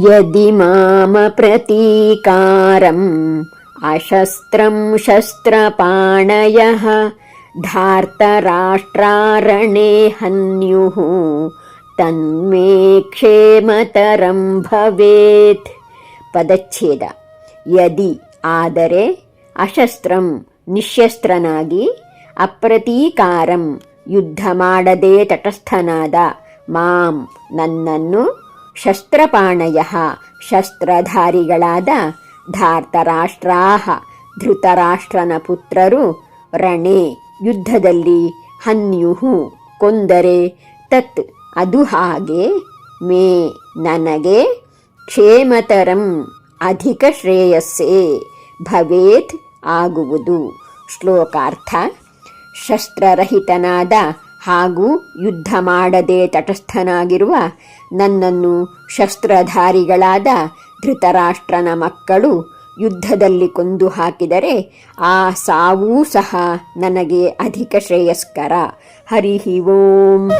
ಯದಿ ಮಾಮ ಪ್ರತೀಕಾರಂ ಅಶಸ್ತ್ರಂ ಶಸ್ತ್ರಪಾಣಯಃ ಧಾರ್ತರಾಷ್ಟ್ರಾರಣೇ ಹನ್ಯುಃ ತನ್ಮೇ ಕ್ಷೇಮತರಂ ಭವೇತ್. ಪದಚ್ಛೇದ. ಯದಿ ಆದರೆ, ಅಶಸ್ತ್ರಂ ನಿಶ್ಶಸ್ತ್ರನಾಗಿ, ಅಪ್ರತೀಕಾರಂ ಯುದ್ಧ ಮಾಡದೆ ತಟಸ್ಥನಾದ, ಮಾಂ ನನ್ನನ್ನು, ಶಸ್ತ್ರಪಾಣಯಃ ಶಸ್ತ್ರಧಾರಿಗಳಾದ, ಧಾರ್ತರಾಷ್ಟ್ರಾಹ ಧೃತರಾಷ್ಟ್ರನ ಪುತ್ರರು, ರಣೇ ಯುದ್ಧದಲ್ಲಿ, ಹನ್ಯುಹು ಕೊಂದರೆ, ತತ್ ಅದು ಹಾಗೆ, ಮೇ ನನಗೆ, ಕ್ಷೇಮತರಂ ಅಧಿಕ ಶ್ರೇಯಸ್ಸೇ, ಭವೇತ್ ಆಗುವುದು. ಶ್ಲೋಕಾರ್ಥ. ಶಸ್ತ್ರರಹಿತನಾದ ಹಾಗೂ ಯುದ್ಧ ಮಾಡದೆ ತಟಸ್ಥನಾಗಿರುವ ನನ್ನನ್ನು ಶಸ್ತ್ರಧಾರಿಗಳಾದ ಧೃತರಾಷ್ಟ್ರನ ಮಕ್ಕಳು ಯುದ್ಧದಲ್ಲಿ ಕೊಂದು ಹಾಕಿದರೆ ಆ ಸಾವೂ ಸಹ ನನಗೆ ಅಧಿಕ ಶ್ರೇಯಸ್ಕರ. ಹರಿ ಓಂ.